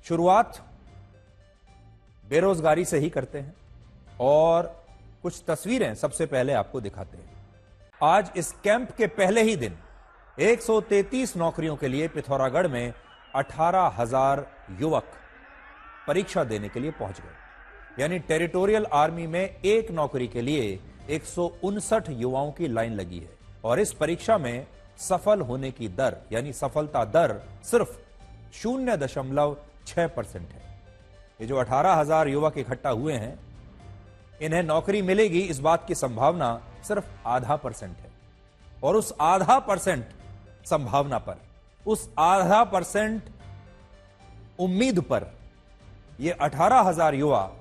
शुरुआत बेरोजगारी से ही करते हैं और कुछ तस्वीरें सबसे पहले आपको दिखाते हैं। आज इस कैंप के पहले ही दिन 133 नौकरियों के लिए पिथौरागढ़ में 18,000 युवक परीक्षा देने के लिए पहुंच गए। यानी टेरिटोरियल आर्मी में एक नौकरी के लिए 159 युवाओं की लाइन लगी है और इस परीक्षा में सफल होने की दर यानी सफलता दर सिर्फ 0.6% है। ये जो 18,000 युवक इकट्ठा हुए हैं, इन्हें नौकरी मिलेगी इस बात की संभावना सिर्फ 0.5% है और उस 0.5% संभावना पर, उस 0.5% उम्मीद पर ये 18,000 युवा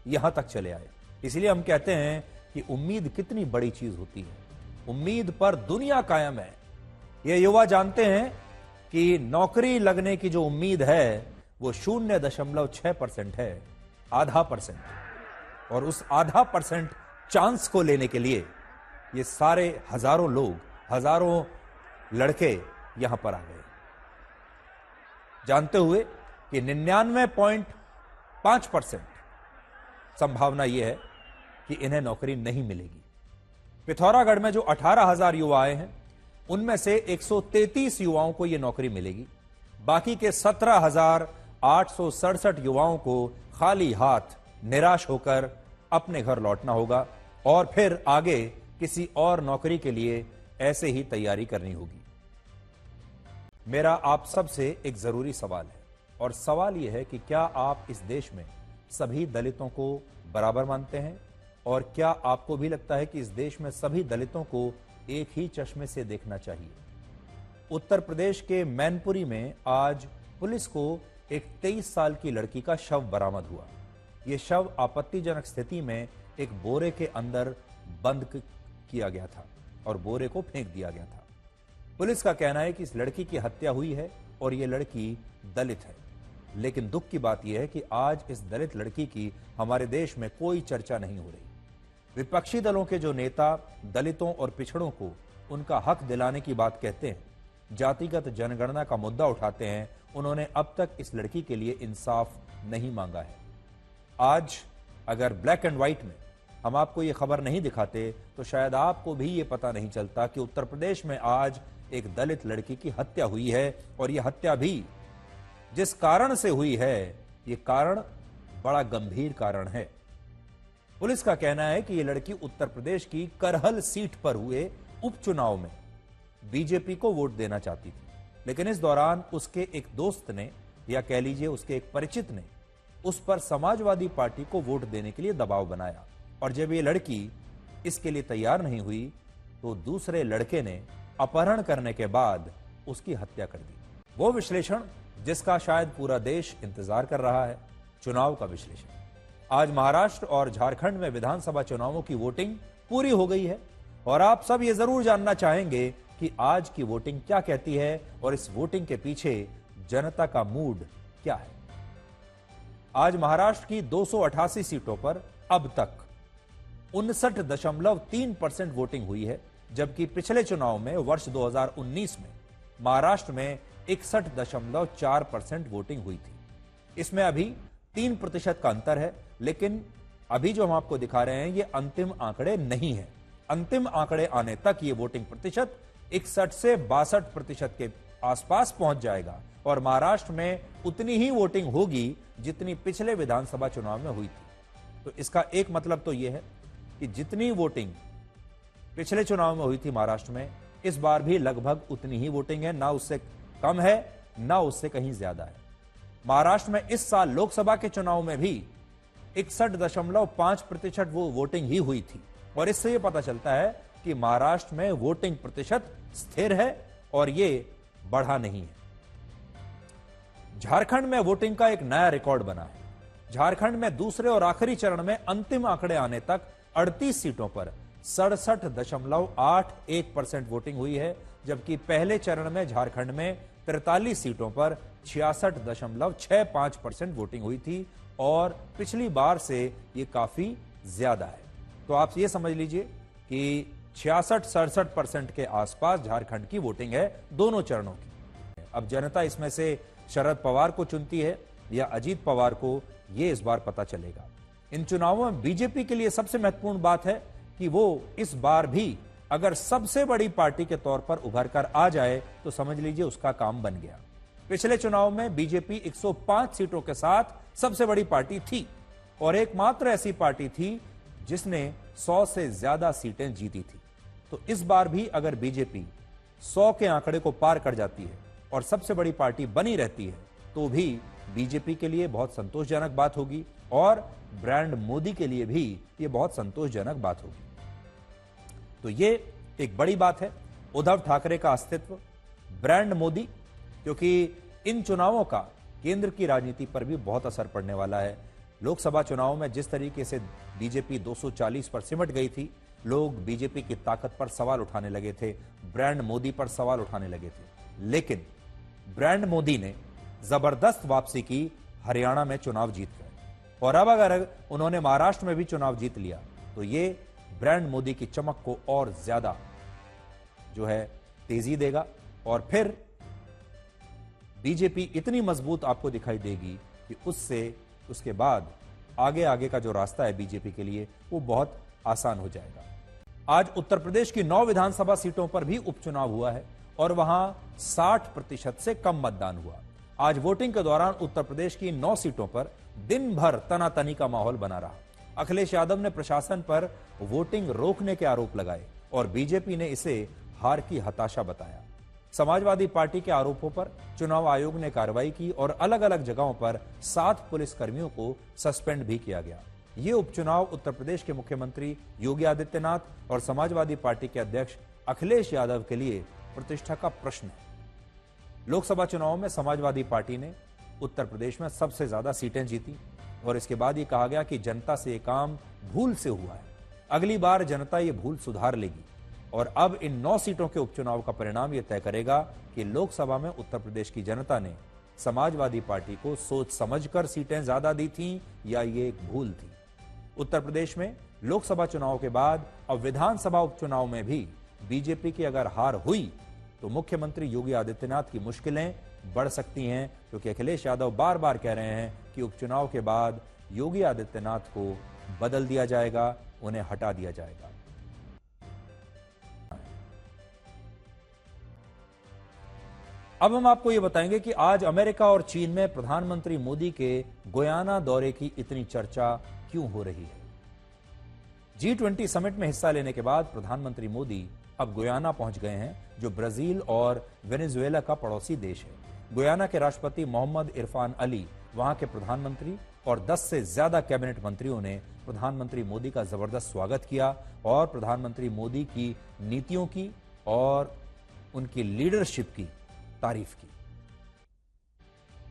यहां तक चले आए। इसलिए हम कहते हैं कि उम्मीद कितनी बड़ी चीज होती है। उम्मीद पर दुनिया कायम है। ये युवा जानते हैं कि नौकरी लगने की जो उम्मीद है वो 0.6% है, 0.5%। और उस 0.5% चांस को लेने के लिए ये सारे हजारों लोग, हजारों लड़के यहां पर आ गए, जानते हुए कि 99.5% संभावना यह है कि इन्हें नौकरी नहीं मिलेगी। पिथौरागढ़ में जो 18,000 युवा आए हैं, उनमें से 133 युवाओं को यह नौकरी मिलेगी। बाकी के 17,867 युवाओं को खाली हाथ निराश होकर अपने घर लौटना होगा और फिर आगे किसी और नौकरी के लिए ऐसे ही तैयारी करनी होगी। मेरा आप सबसे एक जरूरी सवाल है और सवाल यह है कि क्या आप इस देश में सभी दलितों को बराबर मानते हैं और क्या आपको भी लगता है कि इस देश में सभी दलितों को एक ही चश्मे से देखना चाहिए? उत्तर प्रदेश के मैनपुरी में आज पुलिस को एक 23 साल की लड़की का शव बरामद हुआ। यह शव आपत्तिजनक स्थिति में एक बोरे के अंदर बंद किया गया था और बोरे को फेंक दिया गया था। पुलिस का कहना है कि इस लड़की की हत्या हुई है और यह लड़की दलित है। लेकिन दुख की बात यह है कि आज इस दलित लड़की की हमारे देश में कोई चर्चा नहीं हो रही। विपक्षी दलों के जो नेता दलितों और पिछड़ों को उनका हक दिलाने की बात कहते हैं, जातिगत जनगणना का मुद्दा उठाते हैं, उन्होंने अब तक इस लड़की के लिए इंसाफ नहीं मांगा है। आज अगर ब्लैक एंड व्हाइट में हम आपको ये खबर नहीं दिखाते तो शायद आपको भी ये पता नहीं चलता कि उत्तर प्रदेश में आज एक दलित लड़की की हत्या हुई है और यह हत्या भी जिस कारण से हुई है, यह कारण बड़ा गंभीर कारण है। पुलिस का कहना है कि यह लड़की उत्तर प्रदेश की करहल सीट पर हुए उपचुनाव में बीजेपी को वोट देना चाहती थी, लेकिन इस दौरान उसके एक दोस्त ने या कह लीजिए उसके एक परिचित ने उस पर समाजवादी पार्टी को वोट देने के लिए दबाव बनाया और जब ये लड़की इसके लिए तैयार नहीं हुई तो दूसरे लड़के ने अपहरण करने के बाद उसकी हत्या कर दी। वो विश्लेषण जिसका शायद पूरा देश इंतजार कर रहा है, चुनाव का विश्लेषण। आज महाराष्ट्र और झारखंड में विधानसभा चुनावों की वोटिंग पूरी हो गई है और आप सब ये जरूर जानना चाहेंगे कि आज की वोटिंग क्या कहती है और इस वोटिंग के पीछे जनता का मूड क्या है। आज महाराष्ट्र की 288 सीटों पर अब तक 59.3% वोटिंग हुई है, जबकि पिछले चुनाव में वर्ष 2019 में महाराष्ट्र में 61.4% वोटिंग हुई थी। इसमें अभी 3% का अंतर है, लेकिन अभी जो हम आपको दिखा रहे हैं ये अंतिम आंकड़े नहीं है। अंतिम आंकड़े आने तक ये वोटिंग प्रतिशत 61 से 62% के आसपास पहुंच जाएगा और महाराष्ट्र में उतनी ही वोटिंग होगी जितनी पिछले विधानसभा चुनाव में हुई थी। तो इसका एक मतलब तो यह है कि जितनी वोटिंग पिछले चुनाव में हुई थी महाराष्ट्र में, इस बार भी लगभग उतनी ही वोटिंग है, ना उससे कम है ना उससे कहीं ज्यादा है। महाराष्ट्र में इस साल लोकसभा के चुनाव में भी 61.5% वो वोटिंग ही हुई थी और इससे यह पता चलता है कि महाराष्ट्र में वोटिंग प्रतिशत स्थिर है और ये बढ़ा नहीं है। झारखंड में वोटिंग का एक नया रिकॉर्ड बना है। झारखंड में दूसरे और आखिरी चरण में अंतिम आंकड़े आने तक 38 सीटों पर 67.81% वोटिंग हुई है, जबकि पहले चरण में झारखंड में 43 सीटों पर 66.65% वोटिंग हुई थी और पिछली बार से यह काफी ज्यादा है। तो आप ये समझ लीजिए कि 66-67% के आसपास झारखंड की वोटिंग है दोनों चरणों की। अब जनता इसमें से शरद पवार को चुनती है या अजीत पवार को यह इस बार पता चलेगा। इन चुनावों में बीजेपी के लिए सबसे महत्वपूर्ण बात है कि वो इस बार भी अगर सबसे बड़ी पार्टी के तौर पर उभर कर आ जाए तो समझ लीजिए उसका काम बन गया। पिछले चुनाव में बीजेपी 105 सीटों के साथ सबसे बड़ी पार्टी थी और एकमात्र ऐसी पार्टी थी जिसने 100 से ज्यादा सीटें जीती थी। तो इस बार भी अगर बीजेपी 100 के आंकड़े को पार कर जाती है और सबसे बड़ी पार्टी बनी रहती है तो भी बीजेपी के लिए बहुत संतोषजनक बात होगी और ब्रांड मोदी के लिए भी यह बहुत संतोषजनक बात होगी। तो ये एक बड़ी बात है, उद्धव ठाकरे का अस्तित्व, ब्रांड मोदी, क्योंकि इन चुनावों का केंद्र की राजनीति पर भी बहुत असर पड़ने वाला है। लोकसभा चुनाव में जिस तरीके से बीजेपी 240 पर सिमट गई थी, लोग बीजेपी की ताकत पर सवाल उठाने लगे थे, ब्रांड मोदी पर सवाल उठाने लगे थे। लेकिन ब्रांड मोदी ने जबरदस्त वापसी की, हरियाणा में चुनाव जीत गए और अब अगर उन्होंने महाराष्ट्र में भी चुनाव जीत लिया तो ये ब्रांड मोदी की चमक को और ज्यादा जो है तेजी देगा और फिर बीजेपी इतनी मजबूत आपको दिखाई देगी कि उसके बाद आगे आगे का जो रास्ता है बीजेपी के लिए वो बहुत आसान हो जाएगा। आज उत्तर प्रदेश की 9 विधानसभा सीटों पर भी उपचुनाव हुआ है और वहां 60% से कम मतदान हुआ। आज वोटिंग के दौरान उत्तर प्रदेश की 9 सीटों पर दिन भर तनातनी का माहौल बना रहा। अखिलेश यादव ने प्रशासन पर वोटिंग रोकने के आरोप लगाए और बीजेपी ने इसे हार की हताशा बताया। समाजवादी पार्टी के आरोपों पर चुनाव आयोग ने कार्रवाई की और अलग अलग जगहों पर 7 पुलिसकर्मियों को सस्पेंड भी किया गया। ये उपचुनाव उत्तर प्रदेश के मुख्यमंत्री योगी आदित्यनाथ और समाजवादी पार्टी के अध्यक्ष अखिलेश यादव के लिए प्रतिष्ठा का प्रश्न है। लोकसभा चुनाव में समाजवादी पार्टी ने उत्तर प्रदेश में सबसे ज्यादा सीटें जीती और इसके बाद यह कहा गया कि जनता से यह काम भूल से हुआ है, अगली बार जनता यह भूल सुधार लेगी और अब इन 9 सीटों के उपचुनाव का परिणाम यह तय करेगा कि लोकसभा में उत्तर प्रदेश की जनता ने समाजवादी पार्टी को सोच समझकर सीटें ज्यादा दी थीं या ये एक भूल थी। उत्तर प्रदेश में लोकसभा चुनाव के बाद अब विधानसभा उपचुनाव में भी बीजेपी की अगर हार हुई तो मुख्यमंत्री योगी आदित्यनाथ की मुश्किलें बढ़ सकती हैं, क्योंकि अखिलेश यादव बार बार कह रहे हैं कि उपचुनाव के बाद योगी आदित्यनाथ को बदल दिया जाएगा, उन्हें हटा दिया जाएगा। अब हम आपको यह बताएंगे कि आज अमेरिका और चीन में प्रधानमंत्री मोदी के गुयाना दौरे की इतनी चर्चा क्यों हो रही है। G20 समिट में हिस्सा लेने के बाद प्रधानमंत्री मोदी अब गुयाना पहुंच गए हैं, जो ब्राजील और वेनेजुएला का पड़ोसी देश है। गुयाना के राष्ट्रपति मोहम्मद इरफान अली, वहां के प्रधानमंत्री और 10 से ज्यादा कैबिनेट मंत्रियों ने प्रधानमंत्री मोदी का जबरदस्त स्वागत किया और प्रधानमंत्री मोदी की नीतियों की और उनकी लीडरशिप की तारीफ की।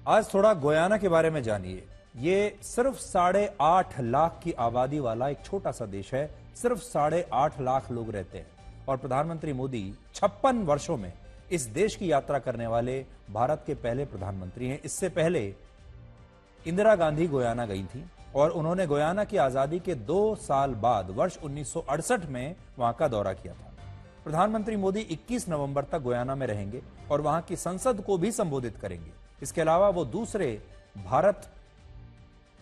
आज थोड़ा गुयाना के बारे में जानिए। ये सिर्फ 8.5 लाख की आबादी वाला एक छोटा सा देश है, सिर्फ 8.5 लाख लोग रहते हैं और प्रधानमंत्री मोदी 56 वर्षों में इस देश की यात्रा करने वाले भारत के पहले प्रधानमंत्री हैं। इससे पहले इंदिरा गांधी गुयाना गई थी और उन्होंने गुयाना की आजादी के 2 साल बाद वर्ष 1968 में वहां का दौरा किया था। प्रधानमंत्री मोदी 21 नवंबर तक गुयाना में रहेंगे और वहां की संसद को भी संबोधित करेंगे। इसके अलावा वो दूसरे भारत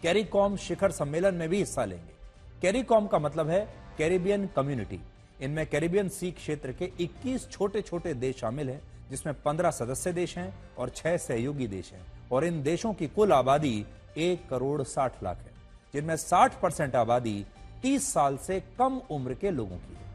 कैरिकॉम शिखर सम्मेलन में भी हिस्सा लेंगे। कैरिकॉम का मतलब है कैरिबियन कम्युनिटी। इनमें कैरिबियन सी क्षेत्र के 21 छोटे छोटे देश शामिल हैं, जिसमें 15 सदस्य देश हैं और 6 सहयोगी देश हैं और इन देशों की कुल आबादी 1 करोड़ 60 लाख है, जिनमें 60% आबादी 30 साल से कम उम्र के लोगों की है।